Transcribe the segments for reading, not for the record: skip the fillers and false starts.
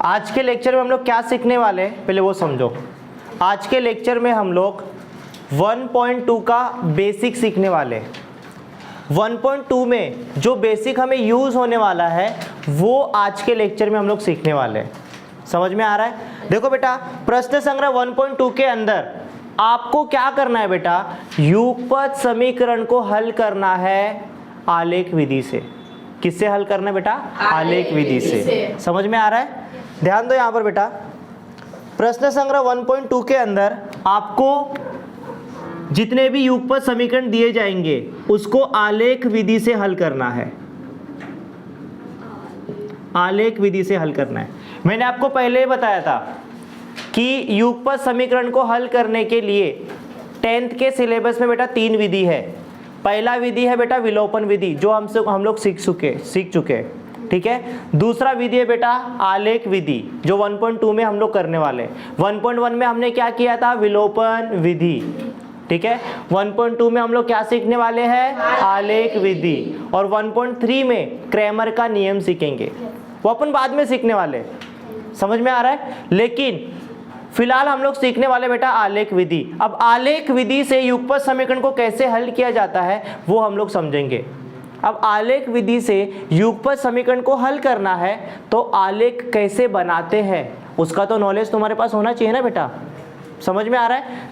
आज के लेक्चर में हम लोग क्या सीखने वाले हैं पहले वो समझो। आज के लेक्चर में हम लोग 1.2 का बेसिक सीखने वाले हैं। 1.2 में जो बेसिक हमें यूज़ होने वाला है वो आज के लेक्चर में हम लोग सीखने वाले हैं। समझ में आ रहा है? देखो बेटा, प्रश्न संग्रह 1.2 के अंदर आपको क्या करना है बेटा, युगपत समीकरण को हल करना है आलेख विधि से। किससे हल करना है बेटा? आलेख विधि से। समझ में आ रहा है? ध्यान दो यहाँ पर बेटा, प्रश्न संग्रह 1.2 के अंदर आपको जितने भी युगपत समीकरण दिए जाएंगे उसको आलेख विधि से हल करना है। आलेख विधि से हल करना है। मैंने आपको पहले ही बताया था कि युगपत समीकरण को हल करने के लिए 10th के सिलेबस में बेटा 3 विधि है। पहला विधि है बेटा विलोपन विधि, जो हम लोग सीख चुके, ठीक है। दूसरा विधि है बेटा आलेख विधि, जो 1.2 में हम लोग करने वाले। 1.1 में हमने क्या किया था? विलोपन विधि, ठीक है। 1.2 में हम लोग क्या सीखने वाले हैं? आलेख विधि। और 1.3 में क्रैमर का नियम सीखेंगे, वो अपन बाद में सीखने वाले। समझ में आ रहा है? लेकिन फिलहाल हम लोग सीखने वाले बेटा आलेख विधि। अब आलेख विधि से युगपत समीकरण को कैसे हल किया जाता है वो हम लोग समझेंगे। अब आलेख विधि से युगपत समीकरण को हल करना है तो आलेख कैसे बनाते हैं उसका तो नॉलेज तुम्हारे पास होना चाहिए ना बेटा। समझ में आ रहा है?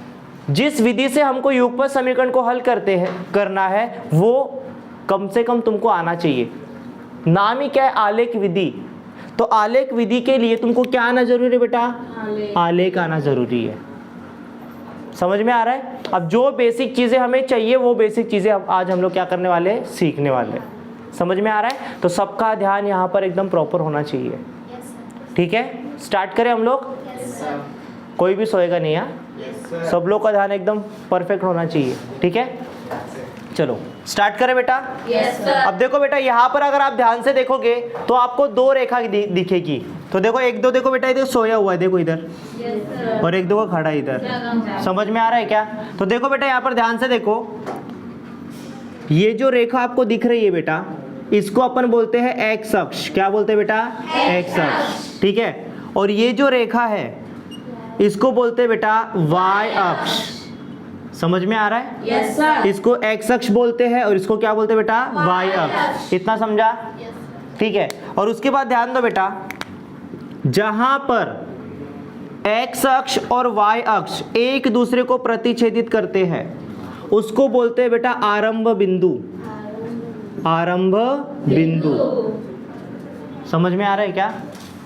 जिस विधि से हमको युगपत समीकरण को हल करना है वो कम से कम तुमको आना चाहिए। नाम ही क्या है? आलेख विधि। तो आलेख विधि के लिए तुमको क्या आना जरूरी है बेटा? आलेख आना जरूरी है। समझ में आ रहा है? अब जो बेसिक चीजें हमें चाहिए वो बेसिक चीजें आज हम लोग क्या करने वाले हैं? सीखने वाले हैं। समझ में आ रहा है? तो सबका ध्यान यहाँ पर एकदम प्रॉपर होना चाहिए, ठीक है। स्टार्ट करें हम लोग? कोई भी सोएगा नहीं, यहाँ सब लोग का ध्यान एकदम परफेक्ट होना चाहिए, ठीक है। चलो स्टार्ट करें बेटा। अब देखो बेटा, यहाँ पर अगर आप ध्यान से देखोगे तो आपको 2 रेखा दिखेगी। तो देखो, एक दो देखो बेटा, इधर सोया हुआ है, देखो इधर, और एक दो का खड़ा इधर। समझ में आ रहा है क्या? तो देखो बेटा, यहाँ पर ध्यान से देखो, ये जो रेखा आपको दिख रही है बेटा, इसको अपन बोलते हैं एक्स अक्ष। क्या बोलते हैं बेटा? एक्स अक्ष, ठीक है। और ये जो रेखा है इसको बोलते हैं बेटा वाई अक्ष। समझ में आ रहा है? yes, sir. इसको एक्स अक्ष बोलते हैं और इसको क्या बोलते हैं बेटा? वाई अक्ष। इतना समझा? ठीक है। और उसके बाद ध्यान दो बेटा, जहां पर एक्स अक्ष और वाई अक्ष एक दूसरे को प्रतिच्छेदित करते हैं उसको बोलते हैं बेटा आरंभ बिंदु। आरंभ बिंदु। समझ में आ रहा है क्या?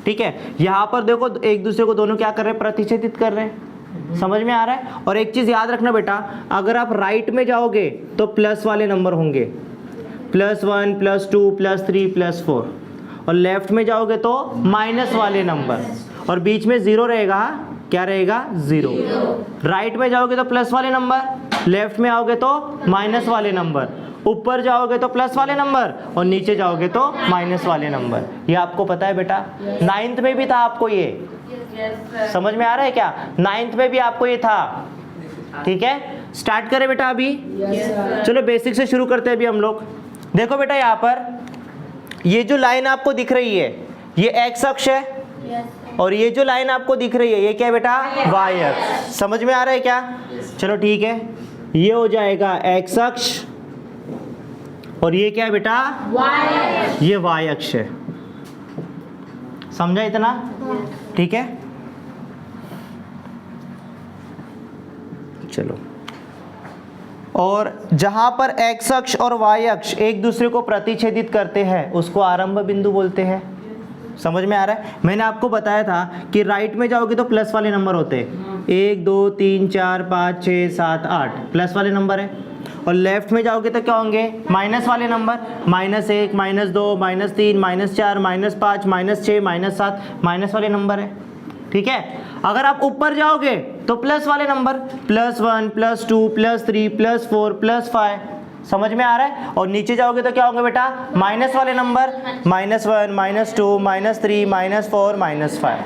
ठीक है। यहां पर देखो, एक दूसरे को दोनों क्या कर रहे हैं? प्रतिच्छेदित कर रहे हैं। समझ में आ रहा है? और एक चीज याद रखना बेटा, अगर आप राइट में जाओगे तो प्लस वाले नंबर होंगे, +1 +2 +3 +4, और लेफ्ट में जाओगे तो माइनस वाले नंबर, और बीच में 0 रहेगा। क्या रहेगा? 0। राइट में जाओगे तो प्लस वाले नंबर, लेफ्ट में आओगे तो माइनस वाले नंबर, ऊपर जाओगे तो प्लस वाले नंबर और नीचे जाओगे तो माइनस वाले नंबर। ये आपको पता है बेटा? 9th में भी था आपको ये। समझ में आ रहा है क्या? 9th में भी आपको ये था, ठीक है। स्टार्ट करें बेटा अभी? चलो बेसिक से शुरू करते हैं अभी हम लोग। देखो बेटा, यहाँ पर ये जो लाइन आपको दिख रही है ये एक्स अक्ष है, और ये जो लाइन आपको दिख रही है ये क्या है बेटा? वाई अक्ष। समझ में आ रहा है क्या? चलो ठीक है, ये हो जाएगा एक्स अक्ष और ये क्या है बेटा? ये वाई अक्ष है। समझा इतना? ठीक है। चलो, और जहां पर एक्स अक्ष और वाई अक्ष एक दूसरे को प्रतिच्छेदित करते हैं उसको आरंभ बिंदु बोलते हैं। समझ में आ रहा है? मैंने आपको बताया था कि राइट में जाओगे तो प्लस वाले नंबर होते हैं, 1 2 3 4 5 6 7 8 प्लस वाले नंबर है, और लेफ्ट में जाओगे तो क्या होंगे? माइनस वाले नंबर, -1 -2 -3 -4 -5 -6 -7 माइनस वाले नंबर है, ठीक है। अगर आप ऊपर जाओगे तो प्लस वाले नंबर, +1 +2 +3 +4 +5। समझ में आ रहा है? और नीचे जाओगे तो क्या होंगे बेटा? माइनस वाले नंबर, -1 -2 -3 -4 -5।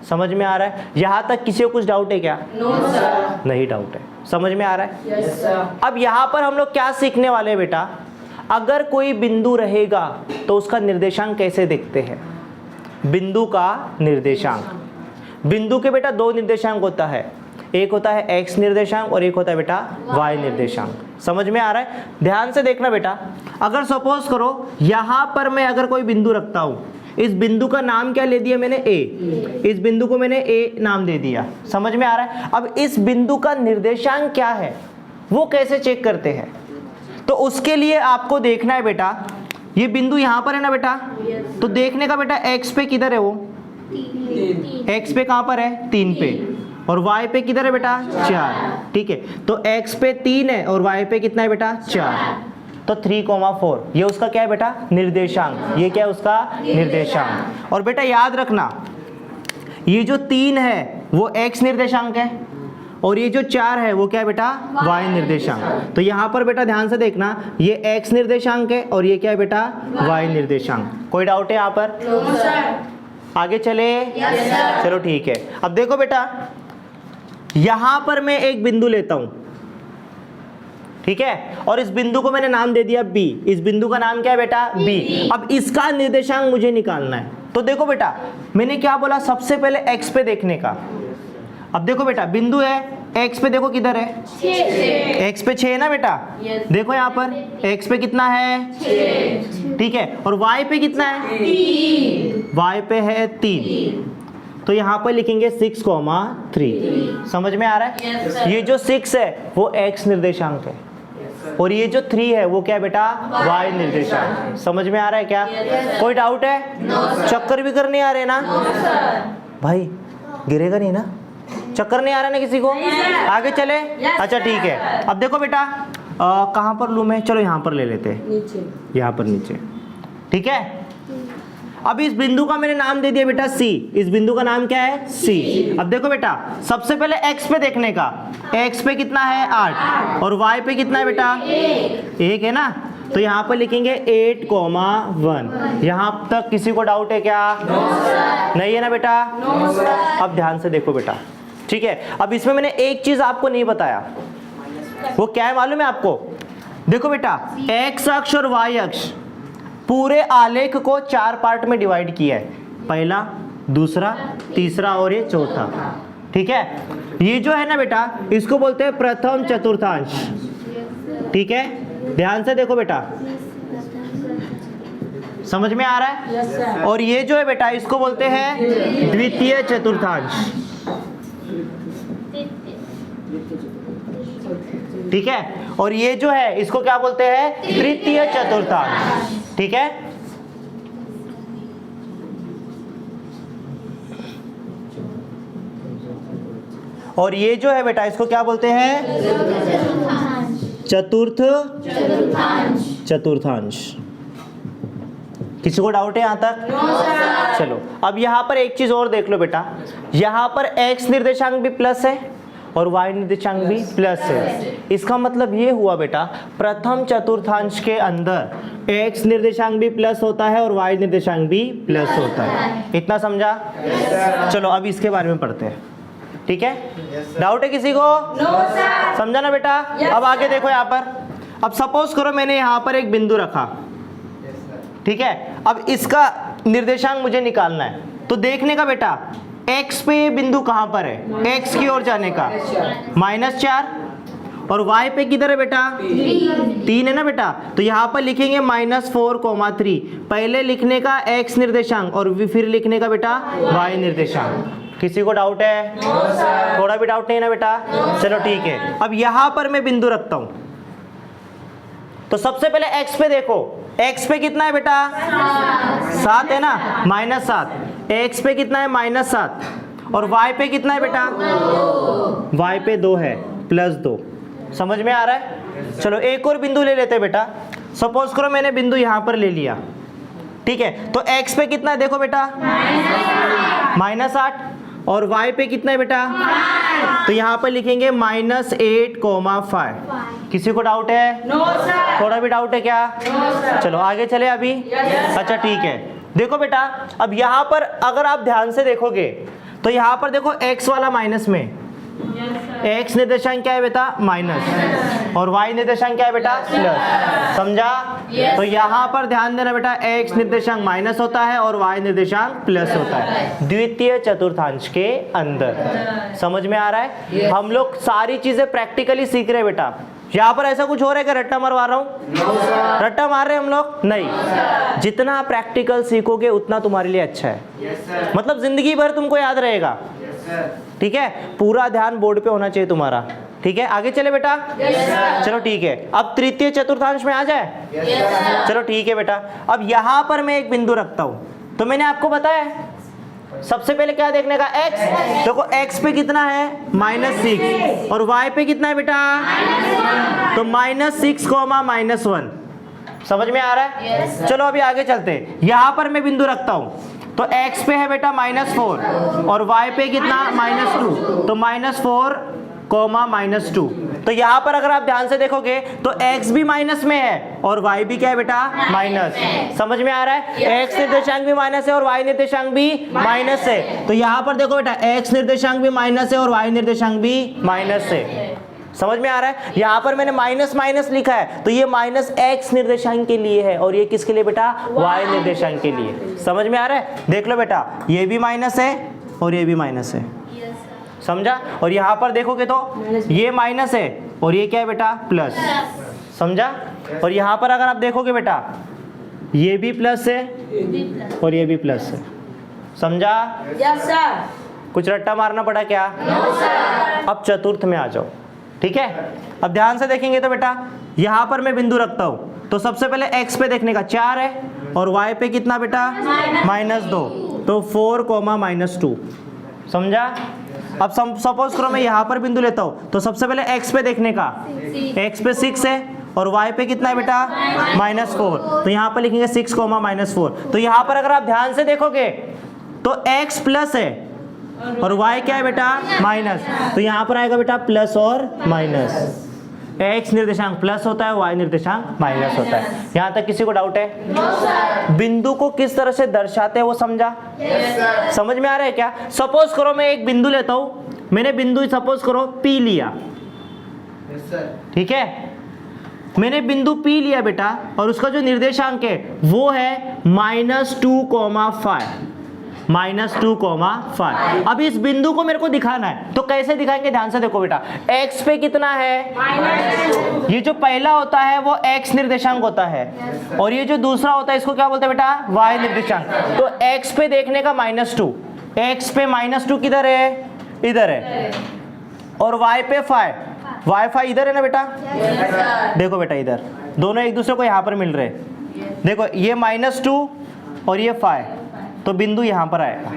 समझ में आ रहा है? यहाँ तक किसी को कुछ डाउट है क्या? No sir. नहीं डाउट है। समझ में आ रहा है? Yes sir. अब यहाँ पर हम लोग क्या सीखने वाले हैं बेटा? अगर कोई बिंदु रहेगा तो उसका निर्देशांक कैसे देखते हैं। बिंदु का निर्देशांक। बिंदु के बेटा दो निर्देशांक होता है, एक होता है x निर्देशांक और एक होता है बेटा y निर्देशांक। समझ में आ रहा है? ध्यान से देखना बेटा, अगर सपोज करो यहां पर मैं अगर कोई बिंदु रखता हूं, इस बिंदु का नाम क्या ले दिया मैंने a, इस बिंदु को मैंने a नाम दे दिया। समझ में आ रहा है? अब इस बिंदु का निर्देशांक क्या है वो कैसे चेक करते हैं? तो उसके लिए आपको देखना है बेटा, ये बिंदु यहां पर है ना बेटा, तो देखने का बेटा x पे किधर है, वो x पे कहां पर है, 3 पे, और y पे किधर है बेटा 4। ठीक है, तो x पे 3 है और y पे कितना है बेटा 4, तो 3,4 ये उसका क्या है बेटा निर्देशांक, ये क्या है उसका निर्देशांक। और बेटा याद रखना ये जो 3 है वो x निर्देशांक है और ये जो 4 है वो क्या है बेटा y निर्देशांक। तो यहाँ पर बेटा ध्यान से देखना, ये x निर्देशांक है और ये क्या है बेटा y निर्देशांक। कोई डाउट है यहाँ पर? आगे चले? चलो ठीक है। अब देखो बेटा यहां पर मैं एक बिंदु लेता हूं, ठीक है, और इस बिंदु को मैंने नाम दे दिया B। इस बिंदु का नाम क्या है बेटा B। अब इसका निर्देशांक मुझे निकालना है। तो देखो बेटा मैंने क्या बोला, सबसे पहले x पे देखने का। अब देखो बेटा बिंदु है x पे, देखो किधर है 6। x पे 6 है ना बेटा, देखो यहाँ पर x पे कितना है 6, ठीक है, और y पे कितना है 3, y पे है 3, तो यहाँ पर लिखेंगे 6,3। समझ में आ रहा है? ये जो 6 है वो x निर्देशांक है और ये जो 3 है वो क्या है बेटा y निर्देशांक। समझ में आ रहा है क्या? कोई डाउट है? चक्कर भी करने आ रहे ना भाई? गिरेगा नहीं ना? चक्कर नहीं आ रहा ना किसी को? आगे चले? अच्छा ठीक है। अब देखो बेटा कहाँ पर लूँ मैं, चलो यहाँ पर ले लेते हैं, यहाँ पर नीचे, ठीक है। अब इस बिंदु का मैंने नाम दे दिया बेटा C। इस बिंदु का नाम क्या है C। अब देखो बेटा सबसे पहले x पे देखने का, x पे कितना है 8 और y पे कितना है बेटा 1 है ना, तो यहाँ पर लिखेंगे 8,1। यहाँ तक किसी को डाउट है क्या? नहीं है ना बेटा? अब ध्यान से देखो बेटा, ठीक है। अब इसमें मैंने एक चीज आपको नहीं बताया, वो क्या है मालूम है आपको? देखो बेटा x अक्ष और y अक्ष पूरे आलेख को 4 पार्ट में डिवाइड किया है, पहला, दूसरा, तीसरा और ये चौथा, ठीक है। ये जो है ना बेटा इसको बोलते हैं प्रथम चतुर्थांश, ठीक है। ध्यान से देखो बेटा, समझ में आ रहा है? और ये जो है बेटा इसको बोलते हैं द्वितीय चतुर्थांश, ठीक है। और ये जो है इसको क्या बोलते हैं तृतीय चतुर्थांश, ठीक है। और ये जो है बेटा इसको क्या बोलते हैं चतुर्थांश। किसी को डाउट है यहां तक? चलो अब यहां पर एक चीज और देख लो बेटा, यहां पर x निर्देशांक भी प्लस है और y निर्देशांक भी प्लस है। इसका मतलब ये हुआ बेटा प्रथम चतुर्थांश के अंदर x निर्देशांक भी प्लस होता है और y निर्देशांक भी प्लस होता है। इतना समझा? चलो अब इसके बारे में पढ़ते हैं, ठीक है। डाउट है किसी को? समझा ना बेटा? अब आगे देखो यहाँ पर, अब सपोज करो मैंने यहाँ पर एक बिंदु रखा, ठीक है। अब इसका निर्देशांक मुझे निकालना है, तो देखने का बेटा x पे ये बिंदु कहां पर है, x की ओर जाने का -4, और y पे किधर है बेटा 3 है ना बेटा, तो यहाँ पर लिखेंगे -4,3। पहले लिखने का x निर्देशांक और फिर लिखने का बेटा y निर्देशांक। किसी को डाउट है? थोड़ा भी डाउट नहीं है ना बेटा? चलो ठीक है। अब यहाँ पर मैं बिंदु रखता हूं, तो सबसे पहले x पे देखो, x पे कितना है बेटा 7 है ना, -7। x पे कितना है -7 और y पे कितना है बेटा y पे 2 है, +2। समझ में आ रहा है? चलो एक और बिंदु ले लेते हैं बेटा। सपोज करो मैंने बिंदु यहाँ पर ले लिया, ठीक है। तो x पे कितना है देखो बेटा -8 और y पे कितना है बेटा, तो यहाँ पर लिखेंगे -8,5। किसी को डाउट है? थोड़ा भी डाउट है क्या? चलो आगे चले अभी। अच्छा ठीक है। देखो बेटा अब यहाँ पर अगर आप ध्यान से देखोगे तो यहाँ पर देखो x वाला माइनस में x निर्देशांक क्या है बेटा माइनस, और y निर्देशांक क्या है बेटा प्लस। समझा? तो यहाँ पर ध्यान देना बेटा, x निर्देशांक माइनस होता है और y निर्देशांक प्लस होता है द्वितीय चतुर्थांश के अंदर। समझ में आ रहा है? हम लोग सारी चीजें प्रैक्टिकली सीख रहे हैं बेटा। यहाँ पर ऐसा कुछ हो रहा है कि रट्टा मरवा रहा हूँ? रट्टा मार रहे हम लोग? नहीं। जितना प्रैक्टिकल सीखोगे उतना तुम्हारे लिए अच्छा है। मतलब जिंदगी भर तुमको याद रहेगा। ठीक है? पूरा ध्यान बोर्ड पे होना चाहिए तुम्हारा। ठीक है, आगे चले बेटा? चलो ठीक है, अब तृतीय चतुर्थांश में आ जाए। चलो ठीक है बेटा, अब यहां पर मैं एक बिंदु रखता हूं। तो मैंने आपको बताया सबसे पहले क्या देखने का, x। देखो x पे कितना है -6 और y पे कितना है बेटा, तो -6, -1। समझ में आ रहा है? चलो अभी आगे चलते हैं। यहां पर मैं बिंदु रखता हूं, तो x पे है बेटा -4 और y पे कितना -2, तो -4, -2। तो यहाँ पर अगर आप ध्यान से देखोगे तो x भी माइनस में है और y भी क्या है बेटा माइनस। समझ में आ रहा है? x निर्देशांक भी माइनस है और y निर्देशांक भी माइनस है। तो यहाँ पर देखो बेटा, x निर्देशांक भी माइनस है और y निर्देशांक भी माइनस है। समझ में आ रहा है? यहाँ पर मैंने माइनस माइनस लिखा है, तो ये माइनस x निर्देशांक के लिए है और ये किसके लिए बेटा, y निर्देशांक के लिए। समझ में आ रहा है? देख लो बेटा, ये भी माइनस है और ये भी माइनस है। समझा? और यहाँ पर देखोगे तो ये माइनस है और ये क्या है बेटा प्लस। समझा? और यहाँ पर अगर आप देखोगे बेटा, ये भी प्लस है और ये भी प्लस है। समझा? Yes sir. कुछ रट्टा मारना पड़ा क्या? No sir. अब चतुर्थ में आ जाओ। ठीक है, अब ध्यान से देखेंगे तो बेटा, यहाँ पर मैं बिंदु रखता हूँ, तो सबसे पहले x पे देखने का 4 है और y पे कितना बेटा -2, तो 4, -2। समझा? अब सपोज करो मैं यहाँ पर बिंदु लेता हूँ, तो सबसे पहले x पे देखने का, x पे 6 है और y पे कितना है बेटा -4, तो यहाँ पर लिखेंगे 6, -4। तो यहाँ पर अगर आप ध्यान से देखोगे तो x प्लस है और y क्या है बेटा माइनस, तो यहाँ पर आएगा बेटा प्लस और माइनस। x निर्देशांक प्लस होता है, y निर्देशांक माइनस होता है। यहाँ तक किसी को डाउट है? No sir. बिंदु को किस तरह से दर्शाते हैं वो समझा? Yes sir. समझ में आ रहा है क्या? सपोज करो मैं एक बिंदु लेता हूं, मैंने बिंदु सपोज करो P लिया। ठीक है, मैंने बिंदु P लिया बेटा और उसका जो निर्देशांक है वो है -2,5। अब इस बिंदु को मेरे को दिखाना है, तो कैसे दिखाएंगे? ध्यान से देखो बेटा, x पे कितना है -2। ये जो पहला होता है वो x निर्देशांक होता है और ये जो दूसरा होता है इसको क्या बोलते हैं बेटा, y निर्देशांक। तो x पे देखने का -2, x पे -2 किधर है, इधर है, और y पे 5, y इधर है ना बेटा। देखो बेटा इधर दोनों एक दूसरे को यहाँ पर मिल रहे हैं। देखो ये -2 और ये 5, तो बिंदु यहाँ पर आएगा।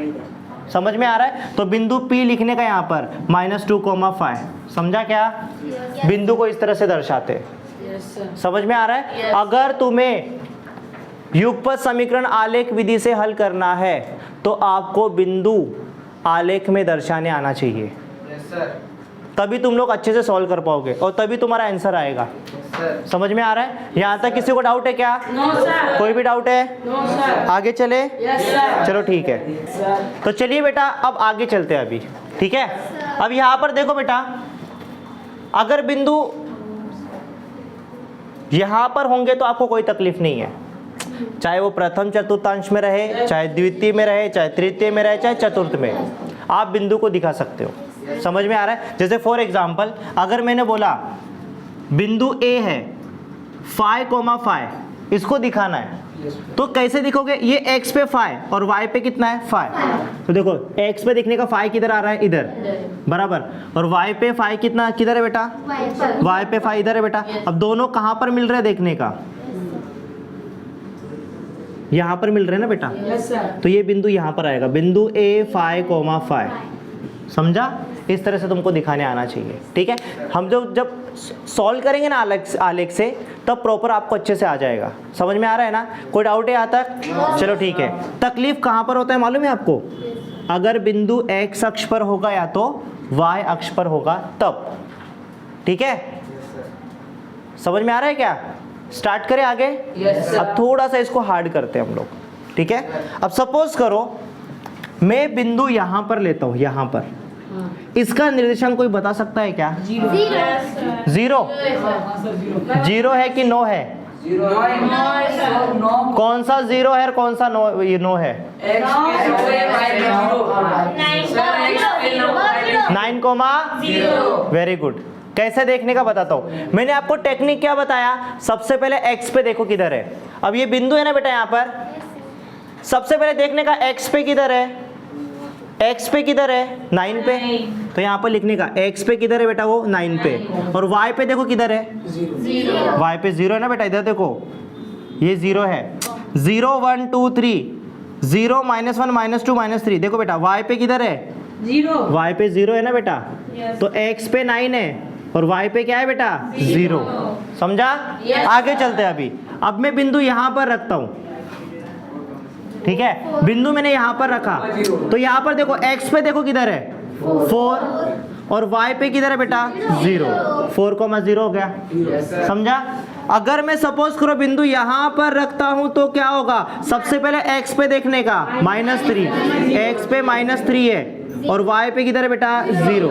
समझ में आ रहा है? तो बिंदु P लिखने का यहाँ पर -2,5। समझा क्या? बिंदु को इस तरह से दर्शाते हैं। समझ में आ रहा है? अगर तुम्हें युगपत समीकरण आलेख विधि से हल करना है तो आपको बिंदु आलेख में दर्शाने आना चाहिए। तभी तुम लोग अच्छे से सॉल्व कर पाओगे और तभी तुम्हारा आंसर आएगा। समझ में आ रहा है? यहाँ तक किसी को डाउट है क्या? No sir. कोई भी डाउट है? No sir. आगे चले? Yes sir. चलो ठीक है, तो चलिए बेटा अब आगे चलते हैं अभी। ठीक है, अब यहाँ पर देखो बेटा, अगर बिंदु यहाँ पर होंगे तो आपको कोई तकलीफ नहीं है, चाहे वो प्रथम चतुर्थांश में रहे, चाहे द्वितीय में रहे, चाहे तृतीय में रहे, चाहे चतुर्थ में, आप बिंदु को दिखा सकते हो। समझ में आ रहा है? जैसे फॉर एग्जाम्पल अगर मैंने बोला बिंदु A है 5,5, इसको दिखाना है तो कैसे दिखोगे? ये x पे 5 और y पे कितना है 5, तो देखो x पे दिखने का 5 किधर आ रहा है, इधर बराबर, और y पे 5 कितना किधर है बेटा, y पे 5 इधर है बेटा। अब दोनों कहाँ पर मिल रहे हैं देखने का, यहाँ पर मिल रहे हैं ना बेटा। Yes sir. तो ये बिंदु यहाँ पर आएगा, बिंदु A 5,5। समझा? इस तरह से तुमको दिखाने आना चाहिए। ठीक है, हम जब सॉल्व करेंगे ना आलेख से तब प्रॉपर आपको अच्छे से आ जाएगा। समझ में आ रहा है ना? कोई डाउट है यहाँ तक? चलो ठीक है। तकलीफ कहाँ पर होता है मालूम है आपको? अगर बिंदु x अक्ष पर होगा या तो y अक्ष पर होगा तब। ठीक है, समझ में आ रहा है क्या? स्टार्ट करें आगे? अब थोड़ा सा इसको हार्ड करते हैं हम लोग। ठीक है, अब सपोज करो मैं बिंदु यहाँ पर लेता हूँ, यहाँ पर इसका निर्देशांक कोई बता सकता है क्या? जीरो। जीरो है कि नो है? कौन सा जीरो है और कौन सा नो, ये नो है? 9, वेरी गुड। कैसे देखने का बताता हूँ। मैंने आपको टेक्निक क्या बताया? सबसे पहले x पे देखो किधर है। अब ये बिंदु है ना बेटा यहाँ पर, सबसे पहले देखने का x पे किधर है? x पे किधर है? 9 पे। तो यहाँ पर लिखने का x पे किधर है बेटा? वो 9 पे। और y पे देखो किधर है? y पे 0 है ना बेटा, इधर देखो ये 0 है। 0 1 2 3, 0 -1 -2 -3। देखो बेटा y पे किधर है? y पे 0 है ना बेटा, तो x पे 9 है और y पे क्या है बेटा? 0। समझा? आगे चलते हैं अभी। अब मैं बिंदु यहाँ पर रखता हूँ, ठीक है? बिंदु मैंने यहाँ पर रखा, तो यहाँ पर देखो x पे देखो किधर है? 4 और y पे किधर है बेटा? 0। 4,0 हो गया। समझा? अगर मैं सपोज करो बिंदु यहाँ पर रखता हूँ तो क्या होगा? सबसे पहले x पे देखने का -3, x पे -3 है और y पे किधर है बेटा? 0।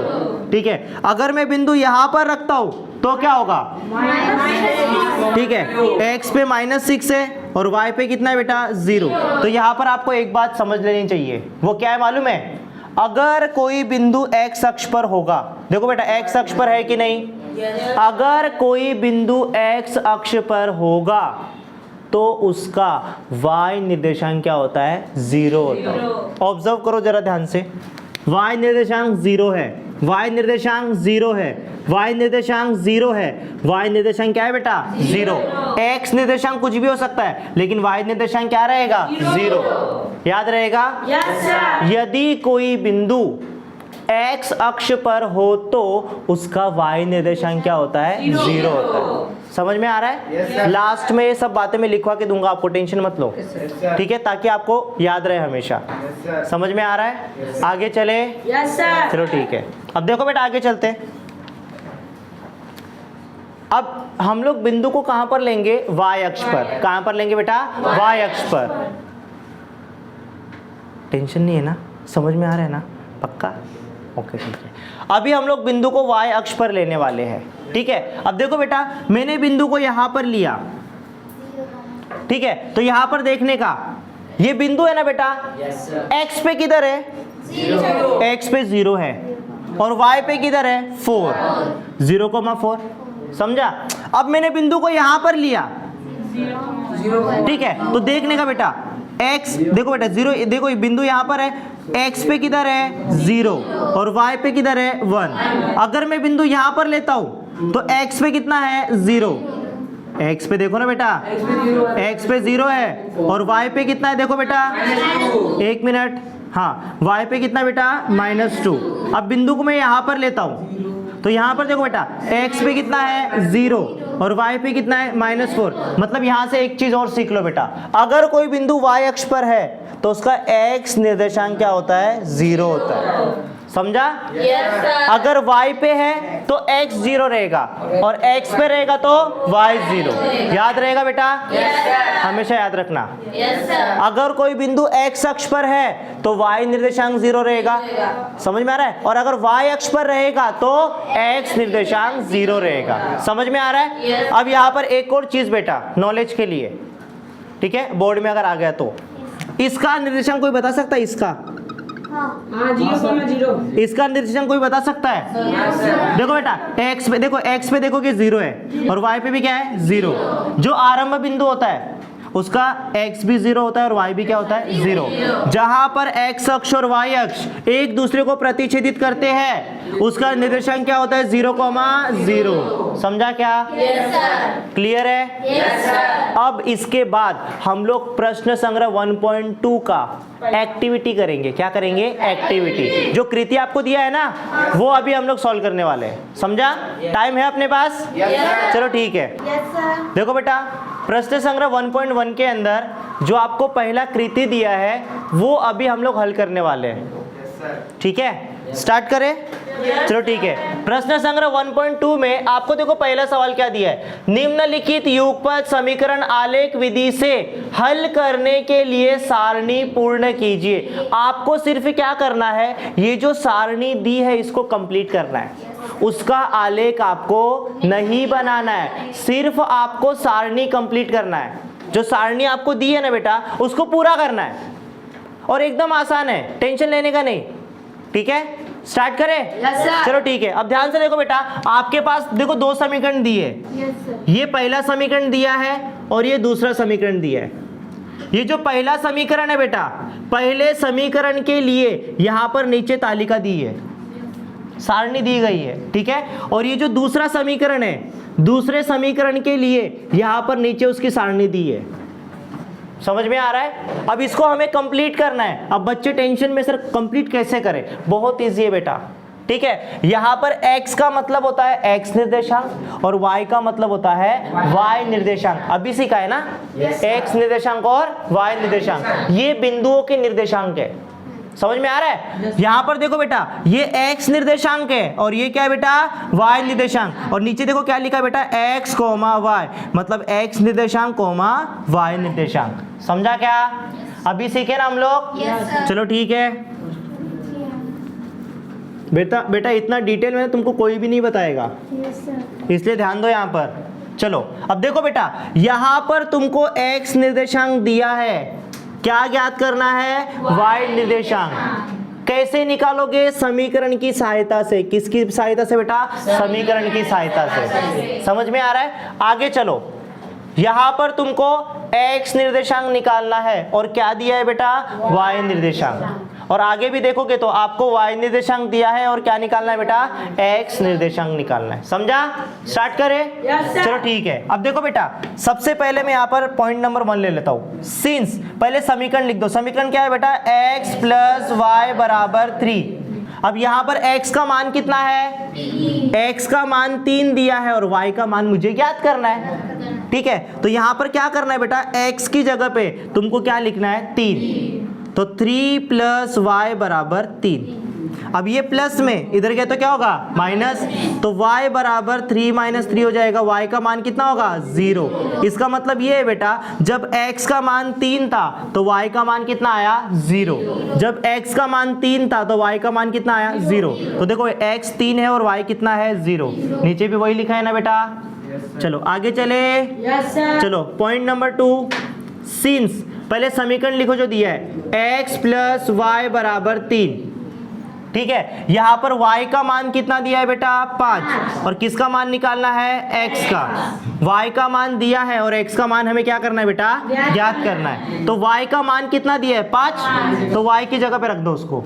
ठीक है। अगर मैं बिंदु यहाँ पर रखता हूँ तो क्या होगा? ठीक है, x पे -6 है और y पे कितना है बेटा? 0। तो यहाँ पर आपको एक बात समझ लेनी चाहिए, वो क्या है मालूम है? अगर कोई बिंदु x अक्ष पर होगा, देखो बेटा x अक्ष पर है कि नहीं? अगर कोई बिंदु x अक्ष पर होगा तो उसका y निर्देशांक क्या होता है? 0 होता है। ऑब्जर्व करो जरा ध्यान से, y निर्देशांक 0 है, y निर्देशांक 0 है, y निर्देशांक 0 है, y निर्देशांक क्या है बेटा? 0। x निर्देशांक कुछ भी हो सकता है, लेकिन y निर्देशांक क्या रहेगा? 0। याद रहेगा? यदि कोई बिंदु x अक्ष पर हो तो उसका y निर्देशांक क्या होता है? 0 होता है। समझ में आ रहा है? लास्ट में ये सब बातें मैं लिखवा के दूंगा, आपको टेंशन मत लो, ठीक है? ताकि आपको याद रहे हमेशा। समझ में आ रहा है? आगे चले? चलो ठीक है। अब देखो बेटा आगे चलते हैं। अब हम लोग बिंदु को कहां पर लेंगे? y अक्ष पर। कहां पर लेंगे बेटा? y अक्ष पर। टेंशन नहीं है ना? समझ में आ रहा है ना? पक्का? ओके ठीक है। अभी हम लोग बिंदु को y अक्ष पर लेने वाले हैं, ठीक है? अब देखो बेटा, मैंने बिंदु को यहां पर लिया, ठीक है? तो यहां पर देखने का, ये बिंदु है ना बेटा, x पे किधर है? x पे 0 है और y पे किधर है? 4। 0,4। समझा? अब मैंने बिंदु को यहां पर लिया, ठीक है? तो देखने का बेटा x, देखो बेटा 0, देखो ये बिंदु यहाँ पर है, x पे किधर है? 0 और y पे किधर है? 1। अगर मैं बिंदु यहाँ पर लेता हूँ तो x पे कितना है? 0। x पे देखो ना बेटा, x पे 0 है और y पे कितना है? देखो बेटा, 1 मिनट, हाँ, y पे कितना बेटा? -2। अब बिंदु को मैं यहाँ पर लेता हूँ तो यहाँ पर देखो बेटा, x पे कितना है? 0 और y पे कितना है? -4। मतलब यहाँ से एक चीज और सीख लो बेटा, अगर कोई बिंदु y अक्ष पर है तो उसका x निर्देशांक क्या होता है? 0 होता है। समझा? अगर y पे है तो x 0 रहेगा और x पे रहेगा तो y 0। याद रहेगा बेटा? हमेशा याद रखना। अगर कोई बिंदु x अक्ष पर है तो y निर्देशांक 0 रहेगा। समझ में आ रहा है? और अगर y अक्ष पर रहेगा तो x निर्देशांक 0 रहेगा। समझ में आ रहा है? अब यहाँ पर एक और चीज बेटा नॉलेज के लिए, ठीक है? बोर्ड में अगर आ गया तो इसका निर्देशांक कोई बता सकता है? इसका 0,0। इसका निर्देशांक कोई बता सकता है? देखो बेटा, x पे देखो, x पे देखो कि 0 है और y पे भी क्या है? 0। जो आरंभ बिंदु होता है उसका x भी 0 होता है और y भी क्या होता है? 0। जहां पर x अक्ष और y अक्ष एक दूसरे को प्रतिच्छेदित करते हैं उसका निर्देशांक क्या होता है? 0,0। समझा क्या? क्लियर है? अब इसके बाद हम लोग प्रश्न संग्रह 1.2 का एक्टिविटी करेंगे। क्या करेंगे? एक्टिविटी। जो कृति आपको दिया है ना वो अभी हम लोग सॉल्व करने वाले हैं। समझा? टाइम है अपने पास? चलो ठीक है। देखो बेटा, प्रश्न संग्रह 1.1 के अंदर जो आपको पहला कृति दिया है वो अभी हम लोग हल करने वाले हैं। ठीक है, स्टार्ट करें। चलो ठीक है, प्रश्न संग्रह 1.2 में आपको देखो पहला सवाल क्या दिया है, निम्नलिखित युगपत समीकरण आलेख विधि से हल करने के लिए सारणी पूर्ण कीजिए। आपको सिर्फ क्या करना है, ये जो सारणी दी है इसको कंप्लीट करना है, उसका आलेख आपको नहीं बनाना है, सिर्फ आपको सारणी कंप्लीट करना है। जो सारणी आपको दी है ना बेटा, उसको पूरा करना है और एकदम आसान है, टेंशन लेने का नहीं। ठीक है, स्टार्ट करें। चलो ठीक है, अब ध्यान से देखो बेटा, आपके पास देखो दो समीकरण दिए, ये पहला समीकरण दिया है और ये दूसरा समीकरण दिया है। ये जो पहला समीकरण है बेटा, पहले समीकरण के लिए यहां पर नीचे तालिका दी है, सारणी दी गई है। ठीक है, और ये जो दूसरा समीकरण है, दूसरे समीकरण के लिए यहां पर नीचे उसकी सारणी दी है। समझ में आ रहा है? अब इसको हमें कंप्लीट करना है। अब बच्चे टेंशन में सर कंप्लीट कैसे करें, बहुत इजी है बेटा। ठीक है, यहां पर x का मतलब होता है x निर्देशांक और y का मतलब होता है y निर्देशांक। अभी सीखा है ना, x निर्देशांक और y निर्देशांक, ये बिंदुओं के निर्देशांक है। समझ में आ रहा है? यहां पर देखो बेटा, ये x निर्देशांक है और ये क्या है बेटा, y निर्देशांक, और नीचे देखो क्या लिखा है बेटा, x, y, मतलब x निर्देशांक, y निर्देशांक। समझा क्या? अभी सीखे ना हम लोग? चलो ठीक है बेटा इतना डिटेल में तुमको कोई भी नहीं बताएगा, इसलिए ध्यान दो यहाँ पर। चलो अब देखो बेटा, यहाँ पर तुमको x निर्देशांक दिया है, क्या ज्ञात करना है, y निर्देशांक। कैसे निकालोगे, समीकरण की सहायता से। किसकी सहायता से बेटा, समीकरण की सहायता से। समझ में आ रहा है? आगे चलो, यहां पर तुमको x निर्देशांक निकालना है और क्या दिया है बेटा, y निर्देशांक। और आगे भी देखोगे तो आपको y निर्देशांक दिया है और क्या निकालना है बेटा, x निर्देशांक निकालना है। समझा? स्टार्ट करें। चलो ठीक है, अब देखो बेटा, सबसे पहले मैं यहाँ पर पॉइंट नंबर 1 ले लेता हूँ। सिंस, पहले समीकरण लिख दो। समीकरण क्या है बेटा, x प्लस वाई बराबर 3। अब यहाँ पर x का मान कितना है, x का मान 3 दिया है और y का मान मुझे ज्ञात करना है। ठीक है, तो यहाँ पर क्या करना है बेटा, x की जगह पे तुमको क्या लिखना है, 3। तो 3 प्लस वाई बराबर 3। अब ये प्लस में इधर गया तो क्या होगा, माइनस, तो y बराबर 3 माइनस 3 हो जाएगा। y का मान कितना होगा, 0। इसका मतलब ये है बेटा, जब x का मान 3 था तो y का मान कितना आया, 0। जब x का मान 3 था तो y का मान कितना आया, 0। तो देखो x 3 है और y कितना है, 0। नीचे भी वही लिखा है ना बेटा। चलो आगे चले। चलो पॉइंट नंबर 2, सिंस, पहले समीकरण लिखो जो दिया है, x प्लस वाई बराबर 3। ठीक है, यहां पर y का मान कितना दिया है बेटा, 5, और किसका मान निकालना है, x का। y का मान दिया है और x का मान हमें क्या करना है बेटा, ज्ञात करना है। तो y का मान कितना दिया है, 5, तो y की जगह पे रख दो उसको।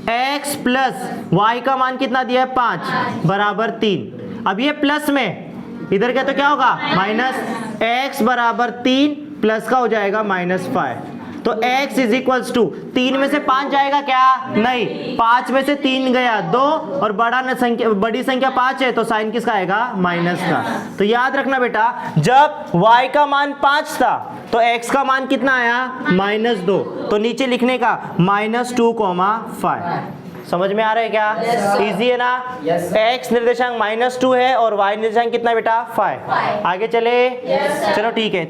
x प्लस y का मान कितना दिया है, 5 बराबर 3। अब ये प्लस में इधर क्या तो क्या होगा, माइनस, x बराबर 3 प्लस का हो जाएगा -5। तो x इज इक्वल्स टू 3 में से 5 जाएगा क्या, नहीं, 5 में से 3 गया 2, और बड़ी संख्या 5 है तो साइन किसका आएगा, माइनस का। तो याद रखना बेटा, जब y का मान 5 था तो x का मान कितना आया, -2। तो नीचे लिखने का -2,5। समझ में आ रहा है क्या, इजी है ना। x निर्देशांक -2 है और y निर्देशांक कितना है बेटा, 5। आगे चले। चलो ठीक है,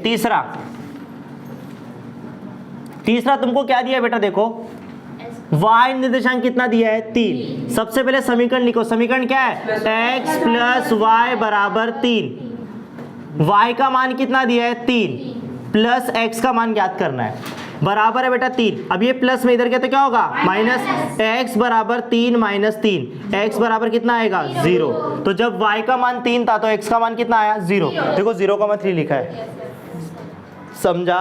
तीसरा तुमको क्या दिया बेटा, देखो y निर्देशांक कितना दिया है, 3। सबसे पहले समीकरण लिखो। समीकरण क्या है, x प्लस वाई बराबर 3। y का मान कितना दिया है, 3, प्लस x का मान ज्ञात करना है, बराबर है बेटा 3। अब ये प्लस में इधर क्या तो क्या होगा, माइनस, x बराबर 3 माइनस 3, x बराबर कितना आएगा, 0। तो जब y का मान 3 था तो x का मान कितना आया, 0। देखो 0,3 लिखा है। समझा?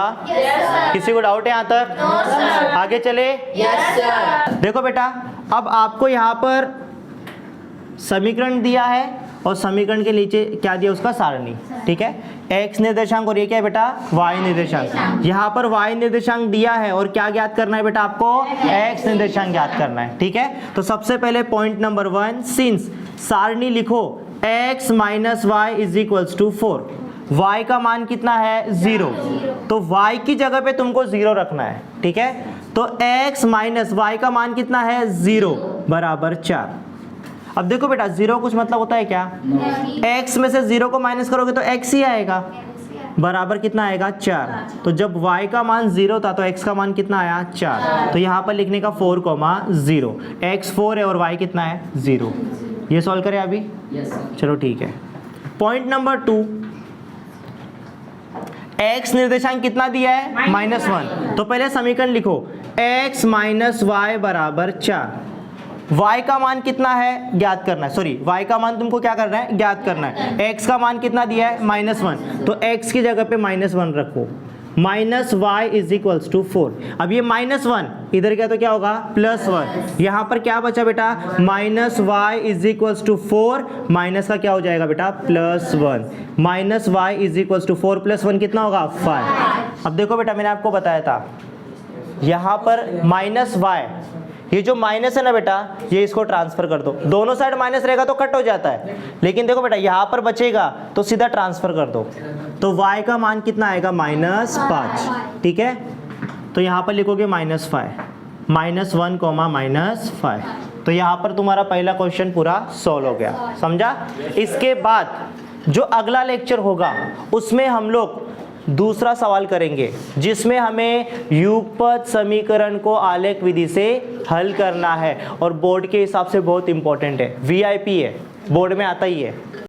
किसी को डाउट है यहाँ तक? आगे चले। देखो बेटा, अब आपको यहाँ पर समीकरण दिया है और समीकरण के नीचे क्या दिया, उसका सारणी। ठीक है, x निर्देशांक और ये क्या है बेटा, y निर्देशांक। यहाँ पर y निर्देशांक दिया है और क्या ज्ञात करना है बेटा, आपको x निर्देशांक ज्ञात करना है। ठीक है, तो सबसे पहले पॉइंट नंबर 1, सिंस, सारणी लिखो, x minus Y is equals to 4। y का मान कितना है, 0। तो y की जगह पे तुमको 0 रखना है। ठीक है, तो x माइनस वाई का मान कितना है 0 बराबर 4। अब देखो बेटा 0 कुछ मतलब होता है क्या, x में से 0 को माइनस करोगे तो x ही आएगा, बराबर कितना आएगा 4। तो जब y का मान 0 था तो x का मान कितना आया 4। तो यहाँ पर लिखने का 4,0, x 4 है और y कितना है 0। ये सॉल्व करें अभी, चलो ठीक है। पॉइंट नंबर 2, x निर्देशांक कितना दिया है -1। तो पहले समीकरण लिखो x माइनस वाई बराबर 4। y का मान कितना है ज्ञात करना है, सॉरी y का मान तुमको क्या करना है ज्ञात करना है। x का मान कितना दिया है -1, तो x की जगह पे -1 रखो। Minus Y is equals to 4। अब ये -1 इधर गया तो क्या होगा +1। यहाँ पर क्या बचा बेटा minus Y is equals to 4, minus का क्या हो जाएगा बेटा +1। Minus Y is equals to 4 + 1 कितना होगा 5। अब देखो बेटा मैंने आपको बताया था यहाँ पर माइनस वाई, ये जो माइनस है ना बेटा ये इसको ट्रांसफर कर दो, दोनों साइड माइनस रहेगा तो कट हो जाता है, लेकिन देखो बेटा यहाँ पर बचेगा तो सीधा ट्रांसफर कर दो। तो y का मान कितना आएगा -5, ठीक है। तो यहाँ पर लिखोगे -5, -1, -5। तो यहाँ पर तुम्हारा पहला क्वेश्चन पूरा सॉल्व हो गया, समझा। इसके बाद जो अगला लेक्चर होगा उसमें हम लोग दूसरा सवाल करेंगे जिसमें हमें युगपत समीकरण को आलेख विधि से हल करना है और बोर्ड के हिसाब से बहुत इंपॉर्टेंट है, VIP है, बोर्ड में आता ही है।